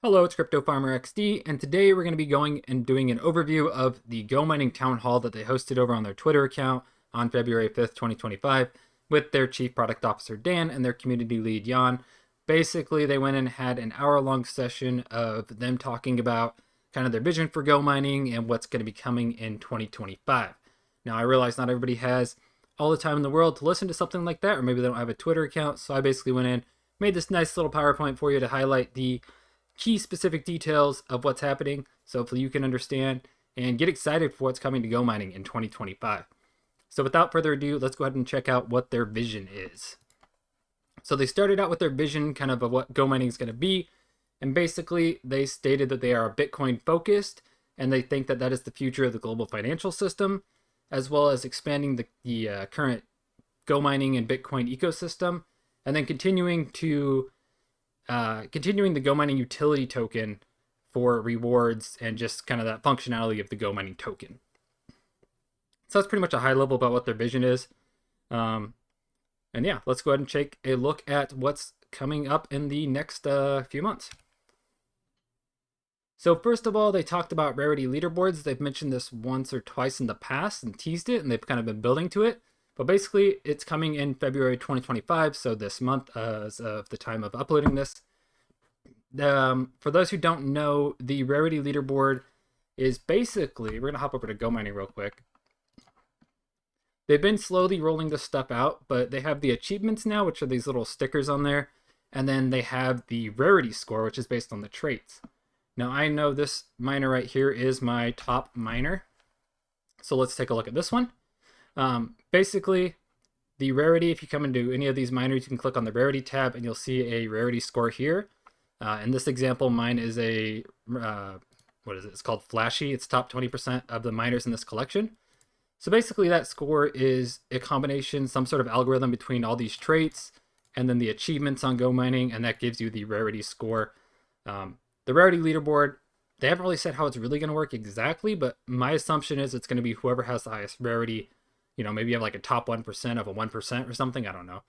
Hello, it's Crypto Farmer XD, and today we're going to be going and doing an overview of the Gomining Townhall that they hosted over on their Twitter account on February 5th, 2025, with their Chief Product Officer Dan and their Community Lead Jan. Basically, they went and had an hour-long session of them talking about kind of their vision for Go mining and what's going to be coming in 2025. Now, I realize not everybody has all the time in the world to listen to something like that, or maybe they don't have a Twitter account, so I basically went in, made this nice little PowerPoint for you to highlight the key specific details of what's happening, so hopefully you can understand and get excited for what's coming to Go mining in 2025. So without further ado, let's go ahead and check out what their vision is. So they started out with their vision kind of what Go mining is going to be, and basically they stated that they are Bitcoin focused and they think that that is the future of the global financial system, as well as expanding the current Go mining and Bitcoin ecosystem, and then continuing the Go mining utility token for rewards and just kind of that functionality of the Go mining token. So that's pretty much a high level about what their vision is. And yeah, let's go ahead and take a look at what's coming up in the next few months. So first of all, they talked about rarity leaderboards. They've mentioned this once or twice in the past and teased it, and they've kind of been building to it. But basically, it's coming in February 2025, so this month as of the time of uploading this. For those who don't know, the rarity leaderboard is basically, we're going to hop over to Go mining real quick. They've been slowly rolling this stuff out, but they have the achievements now, which are these little stickers on there. And then they have the rarity score, which is based on the traits. Now, I know this miner right here is my top miner. So let's take a look at this one. Basically, the rarity, if you come into any of these miners, you can click on the rarity tab and you'll see a rarity score here. In this example, mine is a, what is it? It's called Flashy. It's top 20% of the miners in this collection. So basically that score is a combination, some sort of algorithm between all these traits and then the achievements on Go mining, and that gives you the rarity score. The rarity leaderboard, they haven't really said how it's really going to work exactly, but my assumption is it's going to be whoever has the highest rarity. You know, maybe you have like a top 1% of a 1% or something. I don't know.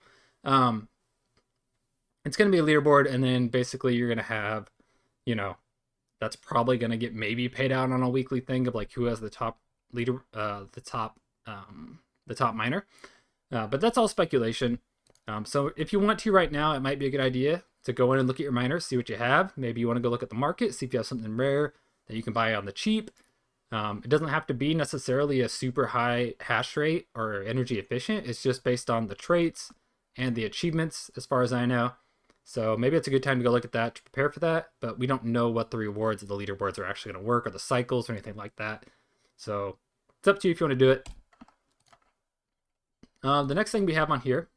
It's going to be a leaderboard, and then basically you're going to have, you know, that's probably going to get maybe paid out on a weekly thing of like who has the top leader, the top miner. But that's all speculation. So if you want to right now, it might be a good idea to go in and look at your miners, see what you have. Maybe you want to go look at the market, see if you have something rare that you can buy on the cheap. It doesn't have to be necessarily a super high hash rate or energy efficient. It's just based on the traits and the achievements, as far as I know. So maybe it's a good time to go look at that to prepare for that, but we don't know what the rewards of the leaderboards are actually going to work, or the cycles or anything like that. So it's up to you if you want to do it. The next thing we have on here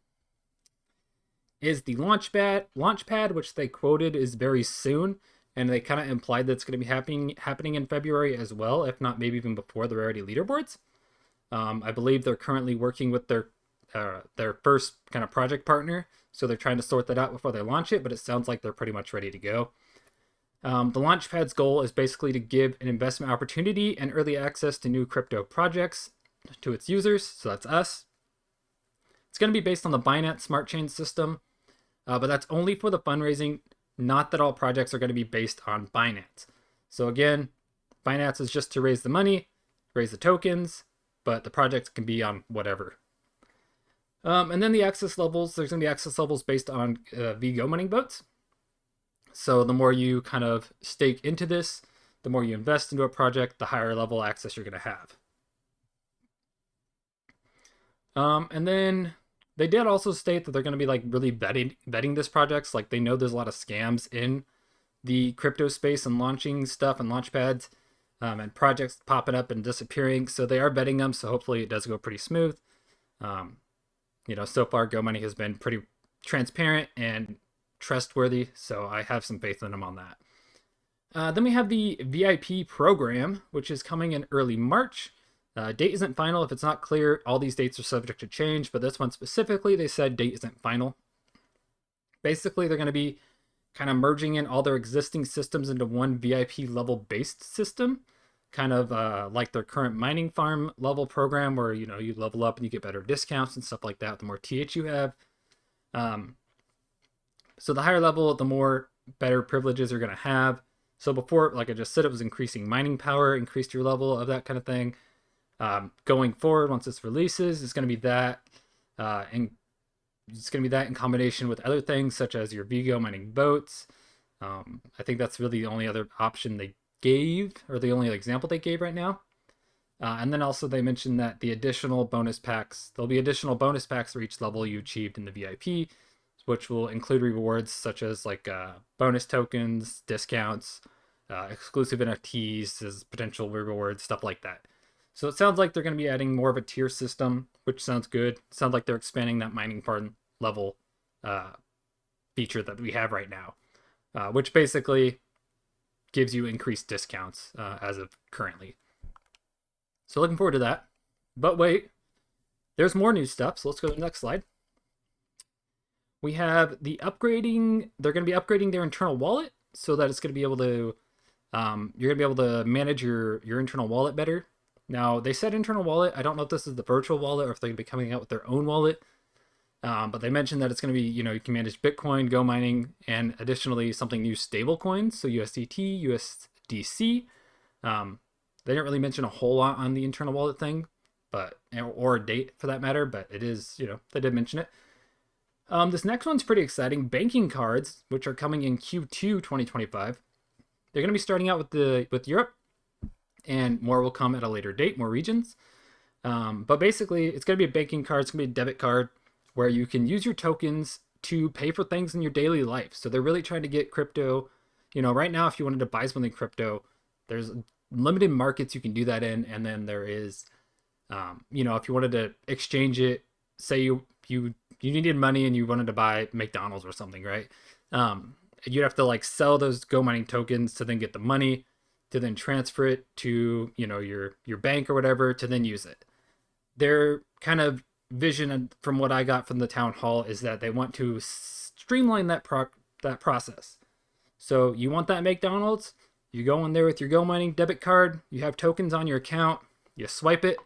is the launchpad, which they quoted is very soon, and they kind of implied that it's going to be happening in February as well, if not maybe even before the rarity leaderboards. I believe they're currently working with their first kind of project partner, so they're trying to sort that out before they launch it, but it sounds like they're pretty much ready to go. The Launchpad's goal is basically to give an investment opportunity and early access to new crypto projects to its users, so that's us. It's going to be based on the Binance Smart Chain system, but that's only for the fundraising, not that all projects are going to be based on Binance. So again, Binance is just to raise the money, raise the tokens, but the projects can be on whatever. And then the access levels, there's going to be access levels based on Go mining votes. So the more you kind of stake into this, the more you invest into a project, the higher level access you're going to have. And then they did also state that they're going to be like really vetting this projects. Like they know there's a lot of scams in the crypto space and launching stuff and launch pads, and projects popping up and disappearing. So they are vetting them. So hopefully it does go pretty smooth. You know, so far Go mining has been pretty transparent and trustworthy. So I have some faith in them on that. Then we have the VIP program, which is coming in early March. Date isn't final. If it's not clear, all these dates are subject to change, but this one specifically, they said date isn't final. Basically, they're going to be kind of merging in all their existing systems into one VIP level based system, kind of like their current mining farm level program, where, you know, you level up and you get better discounts and stuff like that the more TH you have. So the higher level, the more better privileges you're going to have. So before, like I just said, it was increasing mining power, increased your level of that kind of thing. Going forward, once this releases, it's going to be that, and it's going to be that in combination with other things such as your Vigo mining boats. I think that's really the only other option they gave, or the only example they gave right now. And then also they mentioned that the additional bonus packs, there'll be additional bonus packs for each level you achieved in the VIP, which will include rewards such as like bonus tokens, discounts, exclusive NFTs as potential rewards, stuff like that. So it sounds like they're going to be adding more of a tier system, which sounds good. It sounds like they're expanding that mining farm level feature that we have right now, which basically gives you increased discounts as of currently. So looking forward to that. But wait, there's more new stuff. So let's go to the next slide. We have the upgrading. They're going to be upgrading their internal wallet so that it's going to be able to, you're going to be able to manage your internal wallet better. Now, they said internal wallet. I don't know if this is the virtual wallet or if they're going to be coming out with their own wallet. But they mentioned that it's going to be, you can manage Bitcoin, Go mining, and additionally something new, stable coins. So USDT, USDC. They didn't really mention a whole lot on the internal wallet thing, but or a date for that matter. But it is, they did mention it. This next one's pretty exciting. Banking cards, which are coming in Q2 2025. They're going to be starting out with Europe, and more will come at a later date, more regions. But basically, it's going to be a banking card. It's going to be a debit card where you can use your tokens to pay for things in your daily life. So they're really trying to get crypto. Right now, if you wanted to buy something crypto, there's limited markets you can do that in. And then there is, if you wanted to exchange it, say you needed money and you wanted to buy McDonald's or something, right? You'd have to like sell those Go mining tokens to then get the money, to then transfer it to, your bank or whatever, to then use it. Their kind of vision, from what I got from the town hall, is that they want to streamline that process. So you want that McDonald's, you go in there with your Go mining debit card, you have tokens on your account, you swipe it,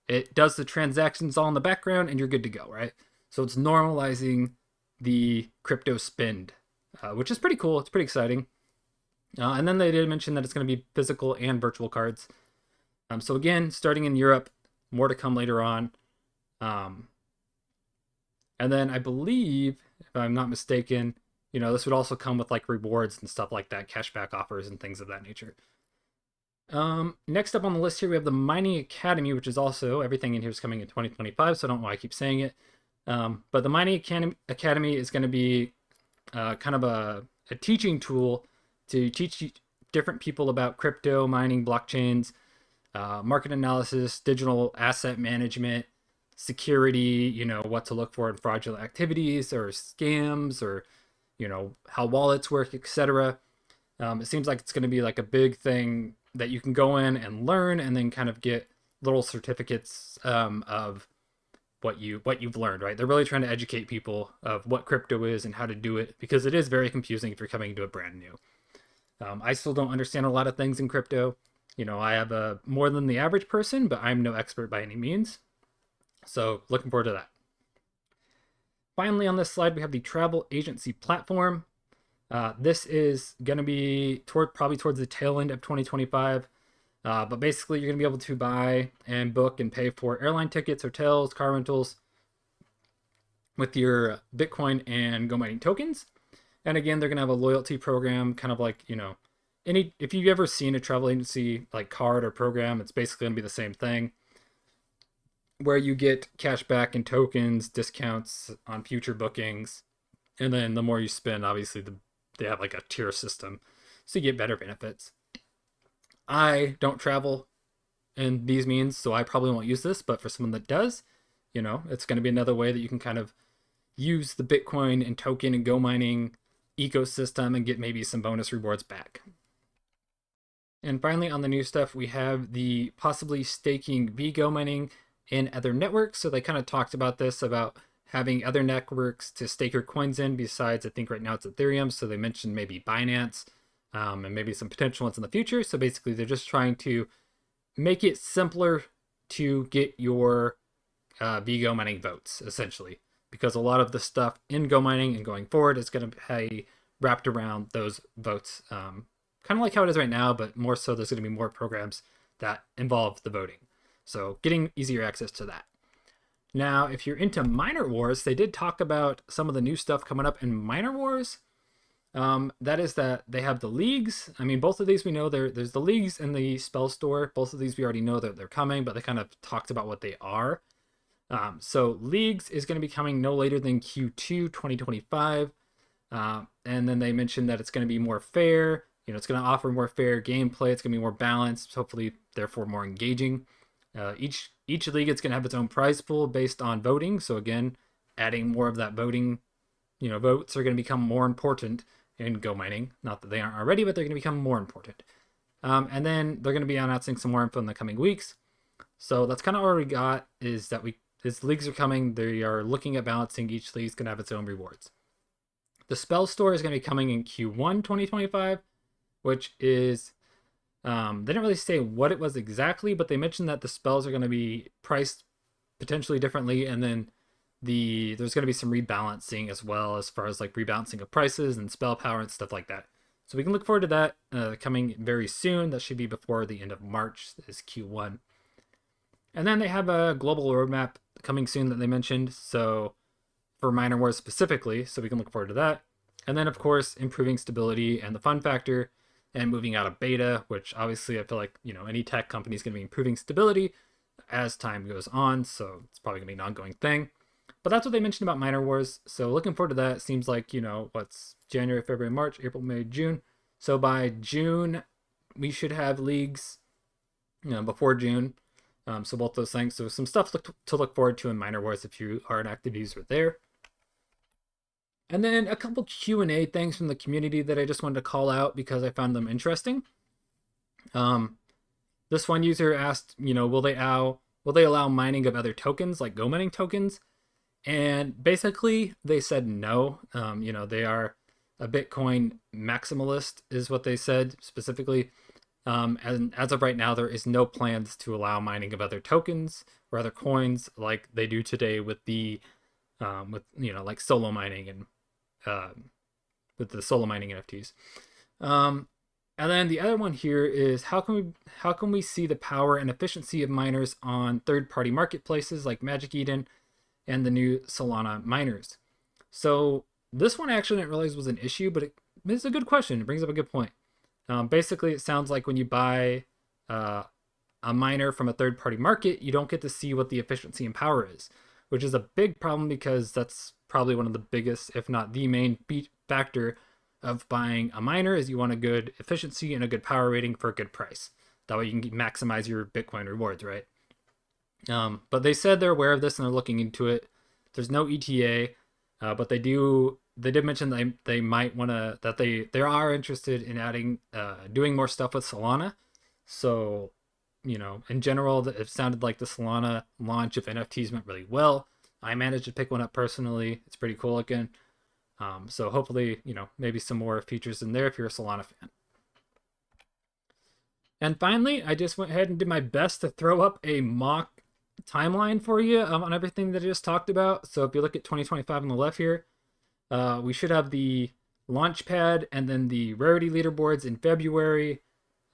it does the transactions all in the background, and you're good to go, right? So it's normalizing the crypto spend, which is pretty cool. It's pretty exciting. And then they did mention that it's going to be physical and virtual cards. So again, starting in Europe, more to come later on. And then I believe, if I'm not mistaken, this would also come with like rewards and stuff like that, cashback offers and things of that nature. Next up on the list here, we have the Mining Academy, which is also, everything in here is coming in 2025, so I don't know why I keep saying it. But the Mining Academy is going to be kind of a teaching tool to teach different people about crypto, mining, blockchains, market analysis, digital asset management, security, what to look for in fraudulent activities or scams, or, how wallets work, etc. It seems like it's going to be like a big thing that you can go in and learn and then kind of get little certificates of what you've learned, right? They're really trying to educate people of what crypto is and how to do it, because it is very confusing if you're coming into it brand new. I still don't understand a lot of things in crypto. I have more than the average person, but I'm no expert by any means. So looking forward to that. Finally, on this slide, we have the travel agency platform. This is going to be probably towards the tail end of 2025. But basically, you're going to be able to buy and book and pay for airline tickets, hotels, car rentals with your Bitcoin and Go mining tokens. And again, they're going to have a loyalty program, kind of like, if you've ever seen a travel agency like card or program, it's basically going to be the same thing, where you get cash back and tokens, discounts on future bookings. And then the more you spend, obviously, they have like a tier system, so you get better benefits. I don't travel in these means, so I probably won't use this, but for someone that does, it's going to be another way that you can kind of use the Bitcoin and token and Go mining ecosystem and get maybe some bonus rewards back. And finally, on the new stuff, we have the possibly staking Go mining in other networks. So they kind of talked about this, about having other networks to stake your coins in, besides, I think right now it's Ethereum. So they mentioned maybe Binance, and maybe some potential ones in the future. So basically, they're just trying to make it simpler to get your Go mining votes, essentially, because a lot of the stuff in Go mining and going forward is going to be wrapped around those votes kind of like how it is right now, but more so there's going to be more programs that involve the voting. So getting easier access to that. Now, if you're into Miner Wars, they did talk about some of the new stuff coming up in Miner Wars. That is that they have the leagues. I mean, both of these we know there's the leagues and the spell store. Both of these we already know that they're coming, but they kind of talked about what they are. So leagues is going to be coming no later than Q2 2025. And then they mentioned that it's going to be more fair. It's going to offer more fair gameplay. It's going to be more balanced, hopefully, therefore more engaging. Each league is going to have its own prize pool based on voting. So again, adding more of that voting, votes are going to become more important in Go Mining. Not that they aren't already, but they're going to become more important. And then they're going to be announcing some more info in the coming weeks. So that's kind of all we got, is that these leagues are coming. They are looking at balancing. Each league's going to have its own rewards. The spell store is going to be coming in Q1 2025, which is, they didn't really say what it was exactly, but they mentioned that the spells are going to be priced potentially differently, and then there's going to be some rebalancing as well, as far as like rebalancing of prices and spell power and stuff like that. So we can look forward to that coming very soon. That should be before the end of March, is Q1. And then they have a global roadmap coming soon that they mentioned, so for Miner Wars specifically, so we can look forward to that. And then, of course, improving stability and the fun factor, and moving out of beta, which obviously I feel like, any tech company is going to be improving stability as time goes on, so it's probably going to be an ongoing thing. But that's what they mentioned about Miner Wars, so looking forward to that. It seems like, what's January, February, March, April, May, June. So by June, we should have leagues, before June. So both those things. So some stuff to look forward to in Miner Wars if you are an active user there. And then a couple Q&A things from the community that I just wanted to call out because I found them interesting. This one user asked, will they allow mining of other tokens, like Gomining tokens? And basically they said no. They are a Bitcoin maximalist is what they said specifically. And as of right now, there is no plans to allow mining of other tokens or other coins like they do today with like solo mining and with the solo mining NFTs. And then the other one here is how can we see the power and efficiency of miners on third-party marketplaces like Magic Eden and the new Solana miners? So this one I actually didn't realize was an issue, but it's a good question. It brings up a good point. Basically, it sounds like when you buy a miner from a third-party market, you don't get to see what the efficiency and power is, which is a big problem because that's probably one of the biggest, if not the main factor of buying a miner, is you want a good efficiency and a good power rating for a good price. That way you can maximize your Bitcoin rewards, right? But they said they're aware of this and they're looking into it. There's no ETA, but they did mention they might want to, that they are interested in adding, doing more stuff with Solana. So, in general, it sounded like the Solana launch of NFTs went really well. I managed to pick one up personally. It's pretty cool looking. So hopefully, maybe some more features in there if you're a Solana fan. And finally, I just went ahead and did my best to throw up a mock timeline for you on everything that I just talked about. So if you look at 2025 on the left here, we should have the launch pad and then the rarity leaderboards in February,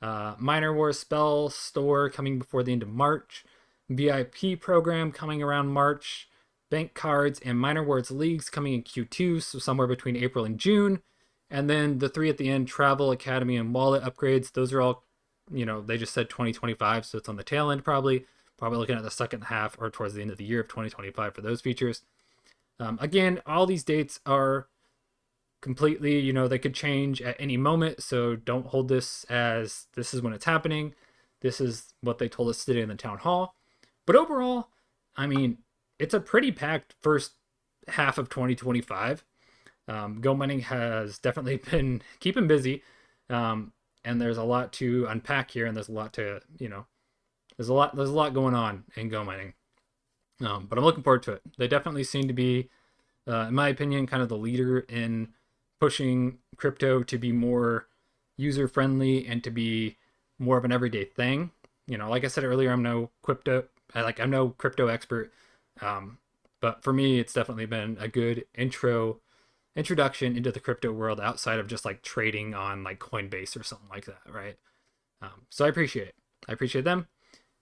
Miner Wars spell store coming before the end of March, VIP program coming around March, bank cards and Miner Wars leagues coming in Q2, so somewhere between April and June, and then the three at the end, travel, academy, and wallet upgrades. Those are all, they just said 2025, so it's on the tail end probably looking at the second half or towards the end of the year of 2025 for those features. Again, all these dates are completely, they could change at any moment, so don't hold this as this is when it's happening. This is what they told us today in the town hall. But overall, I mean, it's a pretty packed first half of 2025. Go Mining has definitely been keeping busy, and there's a lot to unpack here, and there's a lot to, there's a lot going on in Go Mining. But I'm looking forward to it. They definitely seem to be, in my opinion, kind of the leader in pushing crypto to be more user-friendly and to be more of an everyday thing. Like I said earlier, I'm no crypto expert, but for me, it's definitely been a good intro introduction into the crypto world outside of just like trading on like Coinbase or something like that, right? So I appreciate it. I appreciate them.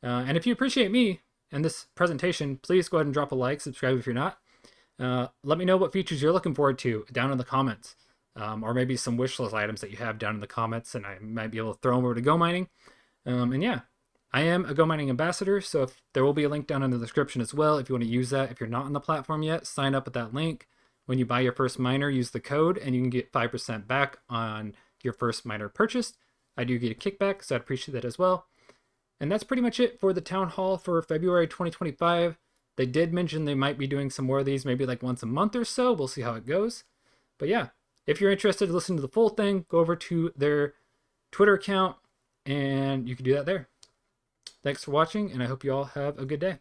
And if you appreciate me and this presentation, please go ahead and drop a like, subscribe if you're not. Let me know what features you're looking forward to down in the comments, or maybe some wish list items that you have down in the comments, and I might be able to throw them over to Gomining. And yeah, I am a Gomining ambassador, so if there will be a link down in the description as well if you want to use that. If you're not on the platform yet, sign up at that link. When you buy your first miner, use the code, and you can get 5% back on your first miner purchased. I do get a kickback, so I'd appreciate that as well. And that's pretty much it for the town hall for February 2025. They did mention they might be doing some more of these, maybe like once a month or so. We'll see how it goes. But yeah, if you're interested to listen to the full thing, go over to their Twitter account and you can do that there. Thanks for watching, and I hope you all have a good day.